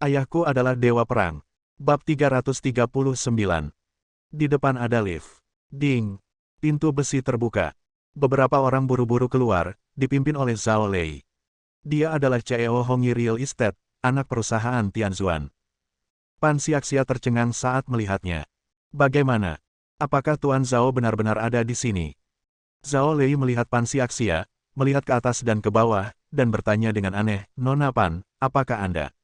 Ayahku adalah dewa perang. Bab 339. Di depan ada lift. Ding. Pintu besi terbuka. Beberapa orang buru-buru keluar, dipimpin oleh Zhao Lei. Dia adalah CEO Hongyi Real Estate, anak perusahaan Tianzuan. Pan Xiaxia tercengang saat melihatnya. Bagaimana? Apakah Tuan Zhao benar-benar ada di sini? Zhao Lei melihat Pan Xiaxia, melihat ke atas dan ke bawah, dan bertanya dengan aneh, "Nona Pan, apakah Anda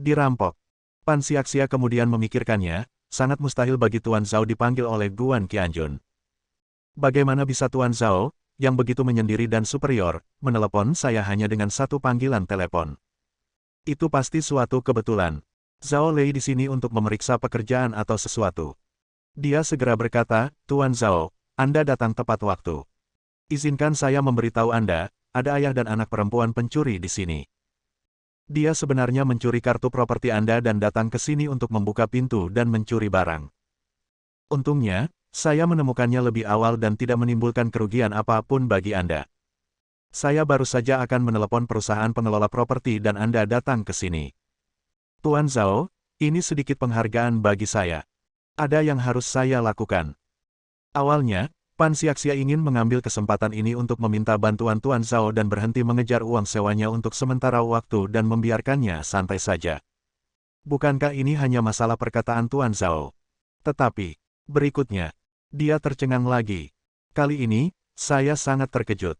dirampok?" Pan Xiaxia kemudian memikirkannya, sangat mustahil bagi Tuan Zhao dipanggil oleh Guan Qianjun. Bagaimana bisa Tuan Zhao, yang begitu menyendiri dan superior, menelepon saya hanya dengan satu panggilan telepon? Itu pasti suatu kebetulan. Zhao Lei di sini untuk memeriksa pekerjaan atau sesuatu. Dia segera berkata, "Tuan Zhao, Anda datang tepat waktu. Izinkan saya memberitahu Anda, ada ayah dan anak perempuan pencuri di sini. Dia sebenarnya mencuri kartu properti Anda dan datang ke sini untuk membuka pintu dan mencuri barang. Untungnya, saya menemukannya lebih awal dan tidak menimbulkan kerugian apapun bagi Anda. Saya baru saja akan menelepon perusahaan pengelola properti dan Anda datang ke sini. Tuan Zhao, ini sedikit penghargaan bagi saya. Ada yang harus saya lakukan." Awalnya, Pan Xiaxia ingin mengambil kesempatan ini untuk meminta bantuan Tuan Zhao dan berhenti mengejar uang sewanya untuk sementara waktu dan membiarkannya santai saja. Bukankah ini hanya masalah perkataan Tuan Zhao? Tetapi, berikutnya, dia tercengang lagi. Kali ini, saya sangat terkejut.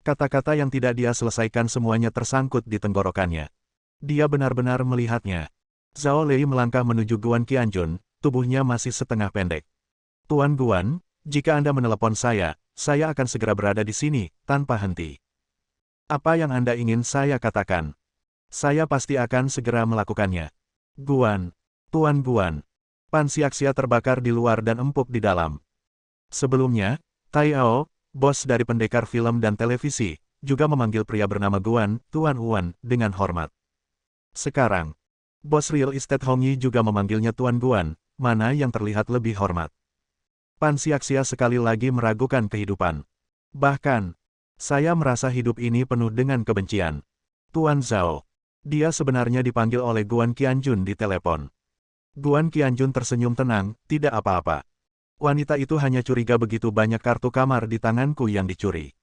Kata-kata yang tidak dia selesaikan semuanya tersangkut di tenggorokannya. Dia benar-benar melihatnya. Zhao Lei melangkah menuju Guan Qianjun, tubuhnya masih setengah pendek. "Tuan Guan, jika Anda menelepon saya akan segera berada di sini, tanpa henti. Apa yang Anda ingin saya katakan? Saya pasti akan segera melakukannya." "Guan, Tuan Guan." Pan Xiaxia terbakar di luar dan empuk di dalam. Sebelumnya, Tai Ao, bos dari pendekar film dan televisi, juga memanggil pria bernama Guan, Tuan Guan, dengan hormat. Sekarang, bos real estate Hongyi juga memanggilnya Tuan Guan, mana yang terlihat lebih hormat. Pan Xiaxia sekali lagi meragukan kehidupan. "Bahkan, saya merasa hidup ini penuh dengan kebencian. Tuan Zhao." Dia sebenarnya dipanggil oleh Guan Qianjun di telepon. Guan Qianjun tersenyum tenang, "Tidak apa-apa. Wanita itu hanya curiga begitu banyak kartu kamar di tanganku yang dicuri.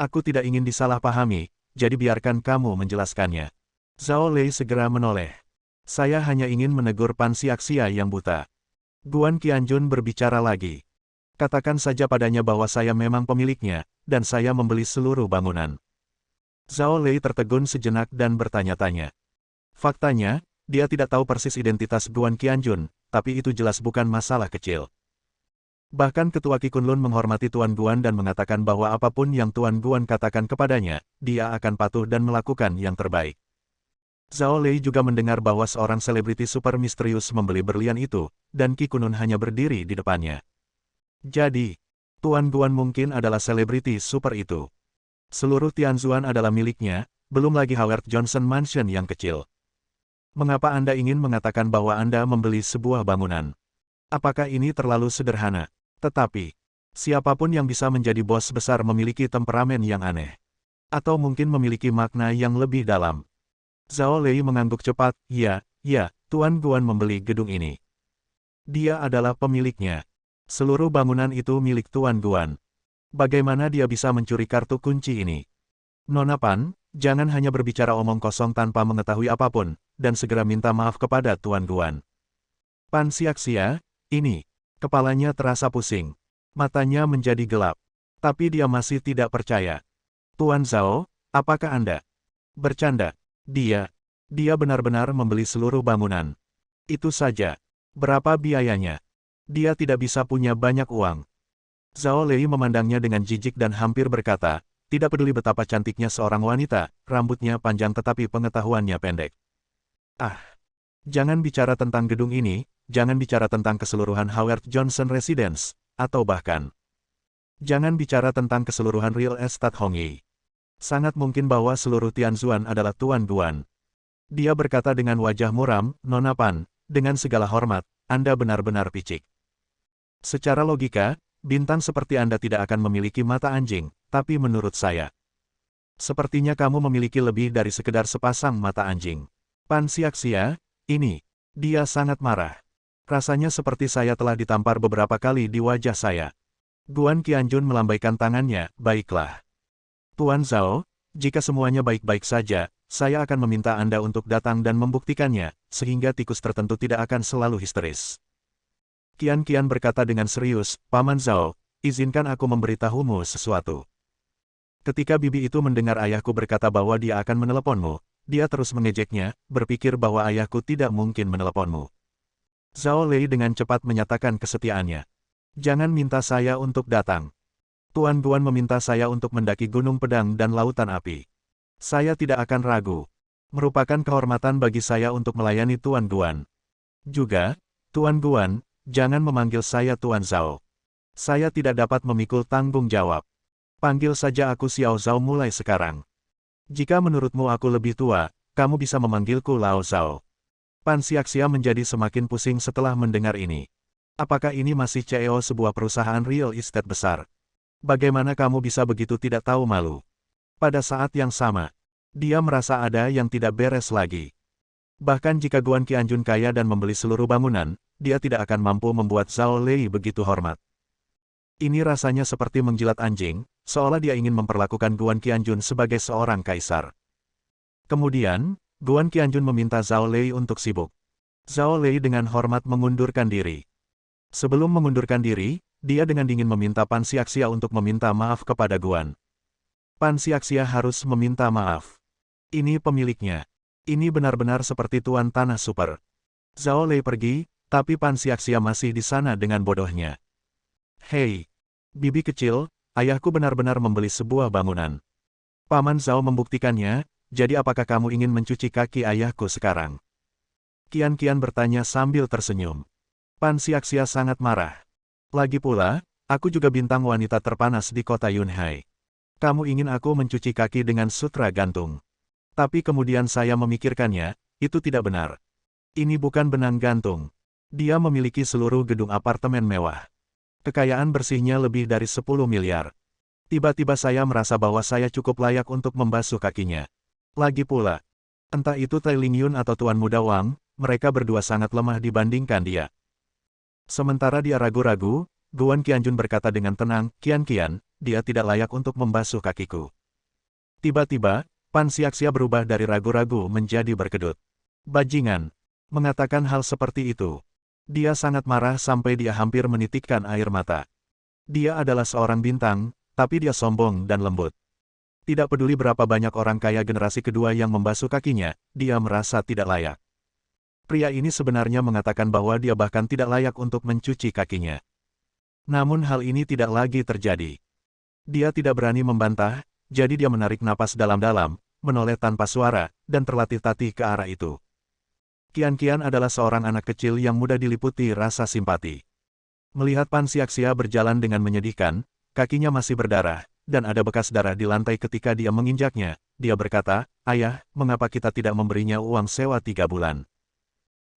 Aku tidak ingin disalahpahami, jadi biarkan kamu menjelaskannya." Zhao Lei segera menoleh. "Saya hanya ingin menegur Pan Xiaxia yang buta." Guan Qianjun berbicara lagi. "Katakan saja padanya bahwa saya memang pemiliknya, dan saya membeli seluruh bangunan." Zhao Lei tertegun sejenak dan bertanya-tanya. Faktanya, dia tidak tahu persis identitas Guan Qianjun, tapi itu jelas bukan masalah kecil. Bahkan Ketua Qi Kunlun menghormati Tuan Guan dan mengatakan bahwa apapun yang Tuan Guan katakan kepadanya, dia akan patuh dan melakukan yang terbaik. Zhao Lei juga mendengar bahwa seorang selebriti super misterius membeli berlian itu, dan Qi Kunlun hanya berdiri di depannya. Jadi, Tuan Guan mungkin adalah selebriti super itu. Seluruh Tianzuan adalah miliknya, belum lagi Howard Johnson Mansion yang kecil. Mengapa Anda ingin mengatakan bahwa Anda membeli sebuah bangunan? Apakah ini terlalu sederhana? Tetapi, siapapun yang bisa menjadi bos besar memiliki temperamen yang aneh. Atau mungkin memiliki makna yang lebih dalam. Zhao Lei mengangguk cepat, ya, Tuan Guan membeli gedung ini. Dia adalah pemiliknya. Seluruh bangunan itu milik Tuan Guan. Bagaimana dia bisa mencuri kartu kunci ini? Nona Pan, jangan hanya berbicara omong kosong tanpa mengetahui apapun, dan segera minta maaf kepada Tuan Guan. Pan Xiaxia, ini. Kepalanya terasa pusing. Matanya menjadi gelap. Tapi dia masih tidak percaya. "Tuan Zhao, apakah Anda bercanda? Dia benar-benar membeli seluruh bangunan. Itu saja. Berapa biayanya? Dia tidak bisa punya banyak uang." Zhao Lei memandangnya dengan jijik dan hampir berkata, "Tidak peduli betapa cantiknya seorang wanita, rambutnya panjang tetapi pengetahuannya pendek. Ah, jangan bicara tentang gedung ini, jangan bicara tentang keseluruhan Howard Johnson Residence, atau bahkan, jangan bicara tentang keseluruhan real estate Hongyi. Sangat mungkin bahwa seluruh Tianzuan adalah Tuan Guan." Dia berkata dengan wajah muram, "Nona Pan, dengan segala hormat, Anda benar-benar picik. Secara logika, bintang seperti Anda tidak akan memiliki mata anjing, tapi menurut saya, sepertinya kamu memiliki lebih dari sekedar sepasang mata anjing." Pan Xiaxia, ini. Dia sangat marah. Rasanya seperti saya telah ditampar beberapa kali di wajah saya. Guan Qianjun melambaikan tangannya, baiklah. Tuan Zhao, jika semuanya baik-baik saja, saya akan meminta Anda untuk datang dan membuktikannya, sehingga tikus tertentu tidak akan selalu histeris. Qian berkata dengan serius, Paman Zhao, izinkan aku memberitahumu sesuatu. Ketika bibi itu mendengar ayahku berkata bahwa dia akan meneleponmu, dia terus mengejeknya, berpikir bahwa ayahku tidak mungkin meneleponmu. Zhao Lei dengan cepat menyatakan kesetiaannya. Jangan minta saya untuk datang. Tuan Guan meminta saya untuk mendaki Gunung Pedang dan Lautan Api. Saya tidak akan ragu. Merupakan kehormatan bagi saya untuk melayani Tuan Guan. Juga, Tuan Guan, jangan memanggil saya Tuan Zhao. Saya tidak dapat memikul tanggung jawab. Panggil saja aku Xiao Zhao mulai sekarang. Jika menurutmu aku lebih tua, kamu bisa memanggilku Lao Zhao. Pan Xiaxia menjadi semakin pusing setelah mendengar ini. Apakah ini masih CEO sebuah perusahaan real estate besar? Bagaimana kamu bisa begitu tidak tahu malu? Pada saat yang sama, dia merasa ada yang tidak beres lagi. Bahkan jika Guan Qianjun kaya dan membeli seluruh bangunan, dia tidak akan mampu membuat Zhao Lei begitu hormat. Ini rasanya seperti menjilat anjing, seolah dia ingin memperlakukan Guan Qianjun sebagai seorang kaisar. Kemudian, Guan Qianjun meminta Zhao Lei untuk sibuk. Zhao Lei dengan hormat mengundurkan diri. Sebelum mengundurkan diri, dia dengan dingin meminta Pan Xiaxia untuk meminta maaf kepada Guan. Pan Xiaxia harus meminta maaf. Ini pemiliknya. Ini benar-benar seperti tuan tanah super. Zhao Lei pergi, tapi Pan Xiaxia masih di sana dengan bodohnya. Hei, bibi kecil, ayahku benar-benar membeli sebuah bangunan. Paman Zhao membuktikannya, jadi apakah kamu ingin mencuci kaki ayahku sekarang? Qian bertanya sambil tersenyum. Pan Xiaxia sangat marah. Lagi pula, aku juga bintang wanita terpanas di kota Yunhai. Kamu ingin aku mencuci kaki dengan sutra gantung. Tapi kemudian saya memikirkannya, itu tidak benar. Ini bukan benang gantung. Dia memiliki seluruh gedung apartemen mewah. Kekayaan bersihnya lebih dari 10 miliar. Tiba-tiba saya merasa bahwa saya cukup layak untuk membasuh kakinya. Lagi pula, entah itu Tai Lingyun atau Tuan Muda Wang, mereka berdua sangat lemah dibandingkan dia. Sementara dia ragu-ragu, Guan Qianjun berkata dengan tenang, Qian, dia tidak layak untuk membasuh kakiku. Tiba-tiba, Pan Xiaxia berubah dari ragu-ragu menjadi berkedut. Bajingan, mengatakan hal seperti itu. Dia sangat marah sampai dia hampir menitikkan air mata. Dia adalah seorang bintang, tapi dia sombong dan lembut. Tidak peduli berapa banyak orang kaya generasi kedua yang membasuh kakinya, dia merasa tidak layak. Pria ini sebenarnya mengatakan bahwa dia bahkan tidak layak untuk mencuci kakinya. Namun hal ini tidak lagi terjadi. Dia tidak berani membantah, jadi dia menarik napas dalam-dalam, menoleh tanpa suara, dan terlatih-tatih ke arah itu. Qian adalah seorang anak kecil yang mudah diliputi rasa simpati. Melihat Pan Xiaxia berjalan dengan menyedihkan, kakinya masih berdarah, dan ada bekas darah di lantai ketika dia menginjaknya, dia berkata, Ayah, mengapa kita tidak memberinya uang sewa 3 bulan?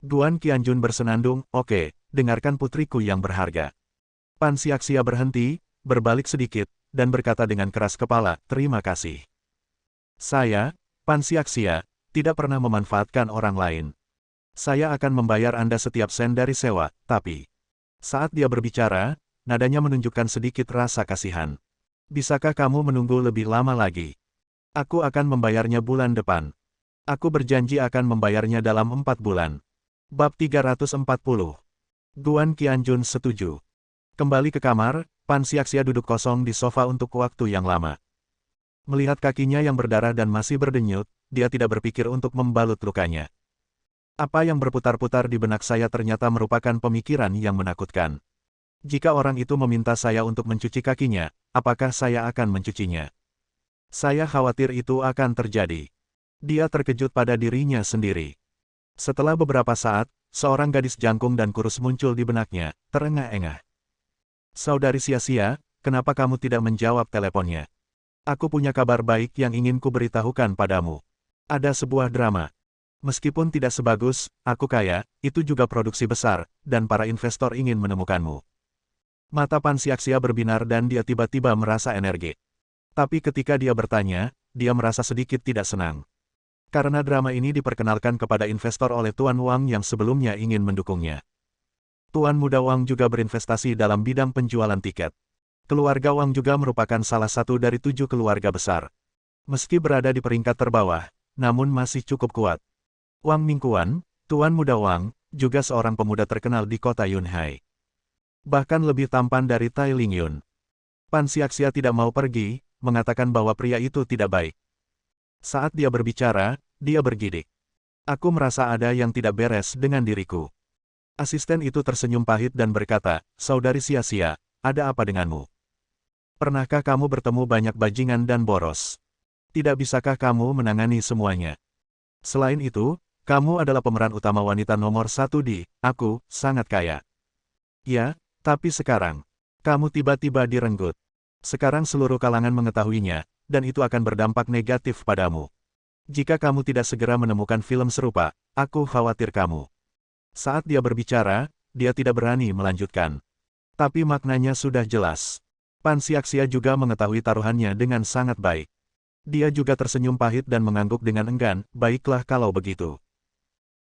Guan Qianjun bersenandung, oke, dengarkan putriku yang berharga. Pan Xiaxia berhenti, berbalik sedikit, dan berkata dengan keras kepala, terima kasih. Saya, Pan Xiaxia, tidak pernah memanfaatkan orang lain. Saya akan membayar Anda setiap sen dari sewa, tapi... Saat dia berbicara, nadanya menunjukkan sedikit rasa kasihan. Bisakah kamu menunggu lebih lama lagi? Aku akan membayarnya bulan depan. Aku berjanji akan membayarnya dalam 4 bulan. Bab 340. Guan Qianjun setuju. Kembali ke kamar, Pan Xiaxia duduk kosong di sofa untuk waktu yang lama. Melihat kakinya yang berdarah dan masih berdenyut, dia tidak berpikir untuk membalut lukanya. Apa yang berputar-putar di benak saya ternyata merupakan pemikiran yang menakutkan. Jika orang itu meminta saya untuk mencuci kakinya, apakah saya akan mencucinya? Saya khawatir itu akan terjadi. Dia terkejut pada dirinya sendiri. Setelah beberapa saat, seorang gadis jangkung dan kurus muncul di benaknya, terengah-engah. Saudari Sia-Sia, kenapa kamu tidak menjawab teleponnya? Aku punya kabar baik yang ingin kuberitahukan padamu. Ada sebuah drama. Meskipun tidak sebagus, aku kaya, itu juga produksi besar, dan para investor ingin menemukanmu. Mata Pan Xiaxia berbinar dan dia tiba-tiba merasa energi. Tapi ketika dia bertanya, dia merasa sedikit tidak senang. Karena drama ini diperkenalkan kepada investor oleh Tuan Wang yang sebelumnya ingin mendukungnya. Tuan Muda Wang juga berinvestasi dalam bidang penjualan tiket. Keluarga Wang juga merupakan salah satu dari 7 keluarga besar. Meski berada di peringkat terbawah, namun masih cukup kuat. Wang Mingkuan, Tuan Muda Wang, juga seorang pemuda terkenal di kota Yunhai. Bahkan lebih tampan dari Tai Lingyun. Pan Xiaxia tidak mau pergi, mengatakan bahwa pria itu tidak baik. Saat dia berbicara, dia bergidik. Aku merasa ada yang tidak beres dengan diriku. Asisten itu tersenyum pahit dan berkata, Saudari Sia-Sia, ada apa denganmu? Pernahkah kamu bertemu banyak bajingan dan boros? Tidak bisakah kamu menangani semuanya? Selain itu, kamu adalah pemeran utama wanita nomor 1 di Aku Sangat Kaya. Ya, tapi sekarang, kamu tiba-tiba direnggut. Sekarang seluruh kalangan mengetahuinya, dan itu akan berdampak negatif padamu. Jika kamu tidak segera menemukan film serupa, aku khawatir kamu. Saat dia berbicara, dia tidak berani melanjutkan. Tapi maknanya sudah jelas. Pan Xiaxia juga mengetahui taruhannya dengan sangat baik. Dia juga tersenyum pahit dan mengangguk dengan enggan, baiklah kalau begitu.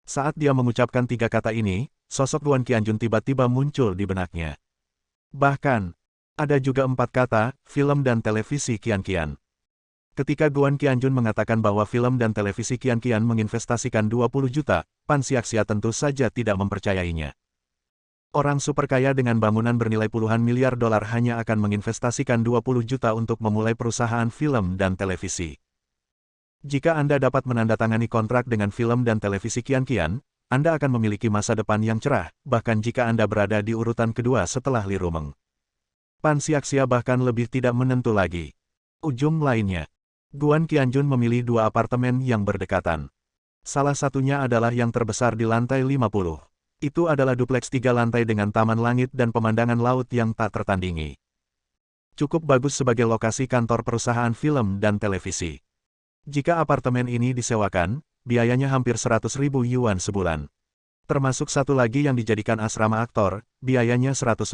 Saat dia mengucapkan 3 kata ini, sosok Guan Qianjun tiba-tiba muncul di benaknya. Bahkan, ada juga 4 kata, film dan televisi Qian-Qian. Ketika Guan Qianjun mengatakan bahwa film dan televisi Qian-Qian menginvestasikan 20 juta, Pan Xiaxia tentu saja tidak mempercayainya. Orang super kaya dengan bangunan bernilai puluhan miliar dolar hanya akan menginvestasikan 20 juta untuk memulai perusahaan film dan televisi. Jika Anda dapat menandatangani kontrak dengan film dan televisi Qian-Qian, Anda akan memiliki masa depan yang cerah, bahkan jika Anda berada di urutan kedua setelah Li Rumeng. Pan Xiaxia bahkan lebih tidak menentu lagi. Ujung lainnya, Guan Qianjun memilih 2 apartemen yang berdekatan. Salah satunya adalah yang terbesar di lantai 50. Itu adalah dupleks 3 lantai dengan taman langit dan pemandangan laut yang tak tertandingi. Cukup bagus sebagai lokasi kantor perusahaan film dan televisi. Jika apartemen ini disewakan, biayanya hampir 100.000 yuan sebulan. Termasuk satu lagi yang dijadikan asrama aktor, biayanya 150.000.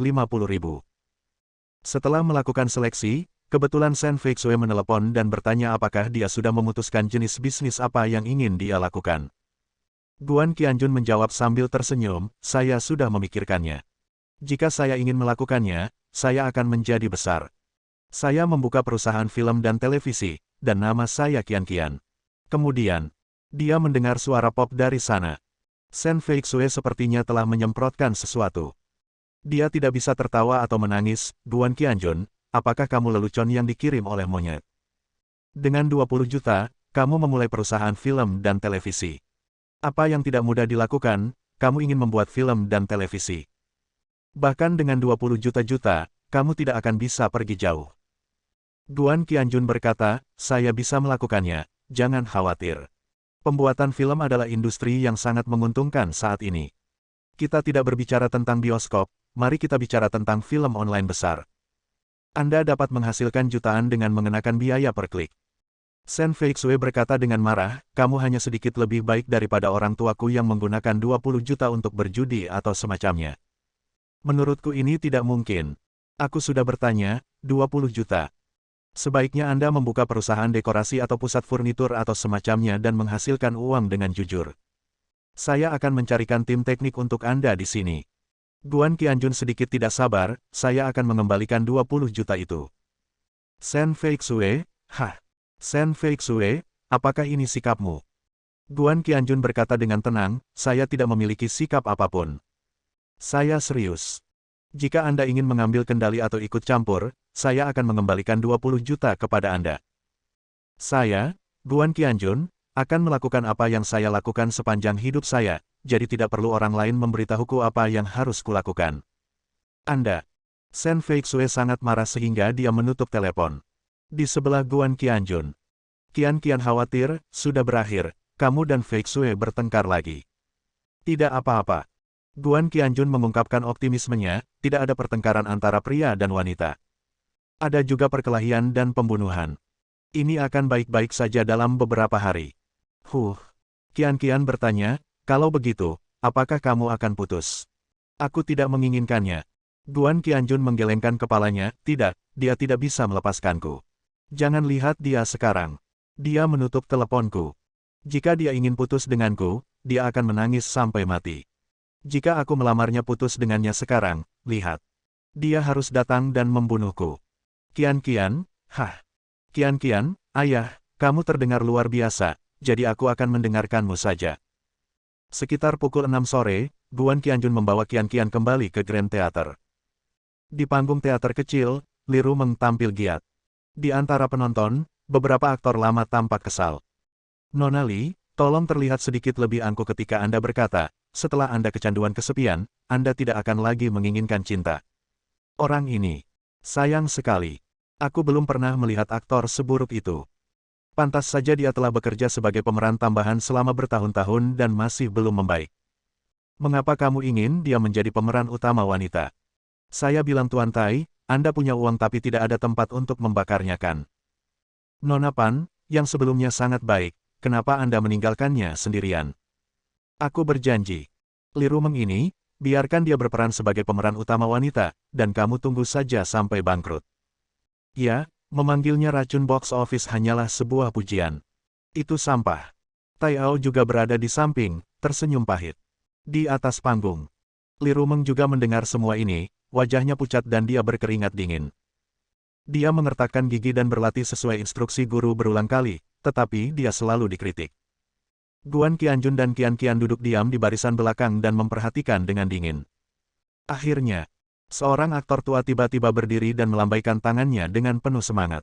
Setelah melakukan seleksi, kebetulan Shen Feixue menelepon dan bertanya apakah dia sudah memutuskan jenis bisnis apa yang ingin dia lakukan. Guan Qianjun menjawab sambil tersenyum, saya sudah memikirkannya. Jika saya ingin melakukannya, saya akan menjadi besar. Saya membuka perusahaan film dan televisi, dan nama saya Qian-Qian. Kemudian, dia mendengar suara pop dari sana. Shen Feixue sepertinya telah menyemprotkan sesuatu. Dia tidak bisa tertawa atau menangis, Guan Qianjun, apakah kamu lelucon yang dikirim oleh monyet? Dengan 20 juta, kamu memulai perusahaan film dan televisi. Apa yang tidak mudah dilakukan, kamu ingin membuat film dan televisi. Bahkan dengan 20 juta, kamu tidak akan bisa pergi jauh. Guan Qianjun berkata, saya bisa melakukannya, jangan khawatir. Pembuatan film adalah industri yang sangat menguntungkan saat ini. Kita tidak berbicara tentang bioskop, mari kita bicara tentang film online besar. Anda dapat menghasilkan jutaan dengan mengenakan biaya per klik. Shen Feixue berkata dengan marah, kamu hanya sedikit lebih baik daripada orang tuaku yang menggunakan 20 juta untuk berjudi atau semacamnya. Menurutku ini tidak mungkin. Aku sudah bertanya, 20 juta. Sebaiknya Anda membuka perusahaan dekorasi atau pusat furnitur atau semacamnya dan menghasilkan uang dengan jujur. Saya akan mencarikan tim teknik untuk Anda di sini. Guan Qianjun sedikit tidak sabar, saya akan mengembalikan 20 juta itu. Shen Feixue, Shen Feixue, apakah ini sikapmu? Guan Qianjun berkata dengan tenang, saya tidak memiliki sikap apapun. Saya serius. Jika Anda ingin mengambil kendali atau ikut campur, saya akan mengembalikan 20 juta kepada Anda. Saya, Guan Qianjun, akan melakukan apa yang saya lakukan sepanjang hidup saya, jadi tidak perlu orang lain memberitahuku apa yang harus kulakukan. Anda. Shen Feixue sangat marah sehingga dia menutup telepon. Di sebelah Guan Qianjun. Qian-Qian khawatir, sudah berakhir, kamu dan Feixue bertengkar lagi. Tidak apa-apa. Guan Qianjun mengungkapkan optimismenya, tidak ada pertengkaran antara pria dan wanita. Ada juga perkelahian dan pembunuhan. Ini akan baik-baik saja dalam beberapa hari. Qian-Qian bertanya, kalau begitu, apakah kamu akan putus? Aku tidak menginginkannya. Guan Qianjun menggelengkan kepalanya, tidak, dia tidak bisa melepaskanku. Jangan lihat dia sekarang. Dia menutup teleponku. Jika dia ingin putus denganku, dia akan menangis sampai mati. Jika aku melamarnya putus dengannya sekarang, lihat. Dia harus datang dan membunuhku. Qian, Qian, ayah, kamu terdengar luar biasa, jadi aku akan mendengarkanmu saja. Sekitar pukul 6 sore, Guan Qianjun membawa Qian kembali ke Grand Theater. Di panggung teater kecil, Li Rumeng tampil giat. Di antara penonton, beberapa aktor lama tampak kesal. Nona Li, tolong terlihat sedikit lebih angkuh ketika Anda berkata, setelah Anda kecanduan kesepian, Anda tidak akan lagi menginginkan cinta. Orang ini. Sayang sekali. Aku belum pernah melihat aktor seburuk itu. Pantas saja dia telah bekerja sebagai pemeran tambahan selama bertahun-tahun dan masih belum membaik. Mengapa kamu ingin dia menjadi pemeran utama wanita? Saya bilang Tuan Tai, Anda punya uang tapi tidak ada tempat untuk membakarnya kan? Nona Pan, yang sebelumnya sangat baik, kenapa Anda meninggalkannya sendirian? Aku berjanji. Li Rumeng ini, biarkan dia berperan sebagai pemeran utama wanita, dan kamu tunggu saja sampai bangkrut. Ya, memanggilnya racun box office hanyalah sebuah pujian. Itu sampah. Tai Ao juga berada di samping, tersenyum pahit. Di atas panggung. Li Rumeng juga mendengar semua ini, wajahnya pucat dan dia berkeringat dingin. Dia mengertakkan gigi dan berlatih sesuai instruksi guru berulang kali, tetapi dia selalu dikritik. Guan Qianjun dan Qian duduk diam di barisan belakang dan memperhatikan dengan dingin. Akhirnya, seorang aktor tua tiba-tiba berdiri dan melambaikan tangannya dengan penuh semangat.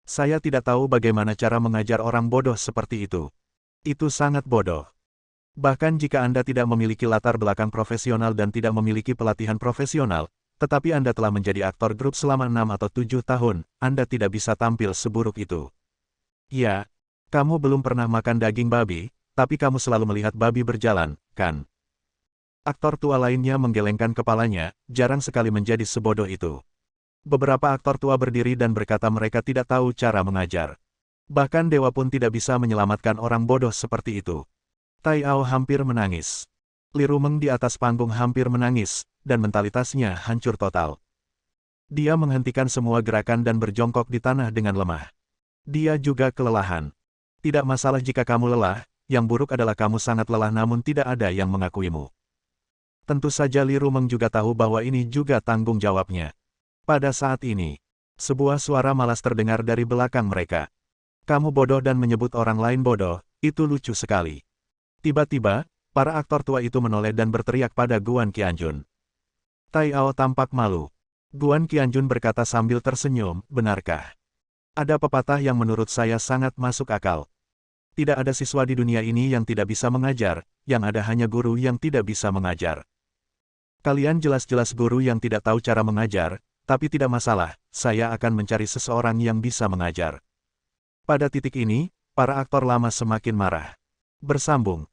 Saya tidak tahu bagaimana cara mengajar orang bodoh seperti itu. Itu sangat bodoh. Bahkan jika Anda tidak memiliki latar belakang profesional dan tidak memiliki pelatihan profesional, tetapi Anda telah menjadi aktor grup selama 6 atau 7 tahun, Anda tidak bisa tampil seburuk itu. Ya. Kamu belum pernah makan daging babi, tapi kamu selalu melihat babi berjalan, kan? Aktor tua lainnya menggelengkan kepalanya, jarang sekali menjadi sebodoh itu. Beberapa aktor tua berdiri dan berkata mereka tidak tahu cara mengajar. Bahkan dewa pun tidak bisa menyelamatkan orang bodoh seperti itu. Tai Ao hampir menangis. Li Rumeng di atas panggung hampir menangis, dan mentalitasnya hancur total. Dia menghentikan semua gerakan dan berjongkok di tanah dengan lemah. Dia juga kelelahan. Tidak masalah jika kamu lelah, yang buruk adalah kamu sangat lelah namun tidak ada yang mengakuimu. Tentu saja Li Rumeng juga tahu bahwa ini juga tanggung jawabnya. Pada saat ini, sebuah suara malas terdengar dari belakang mereka. Kamu bodoh dan menyebut orang lain bodoh, itu lucu sekali. Tiba-tiba, para aktor tua itu menoleh dan berteriak pada Guan Qianjun. Tai Ao tampak malu. Guan Qianjun berkata sambil tersenyum, benarkah? Ada pepatah yang menurut saya sangat masuk akal. Tidak ada siswa di dunia ini yang tidak bisa mengajar, yang ada hanya guru yang tidak bisa mengajar. Kalian jelas-jelas guru yang tidak tahu cara mengajar, tapi tidak masalah, saya akan mencari seseorang yang bisa mengajar. Pada titik ini, para aktor lama semakin marah. Bersambung.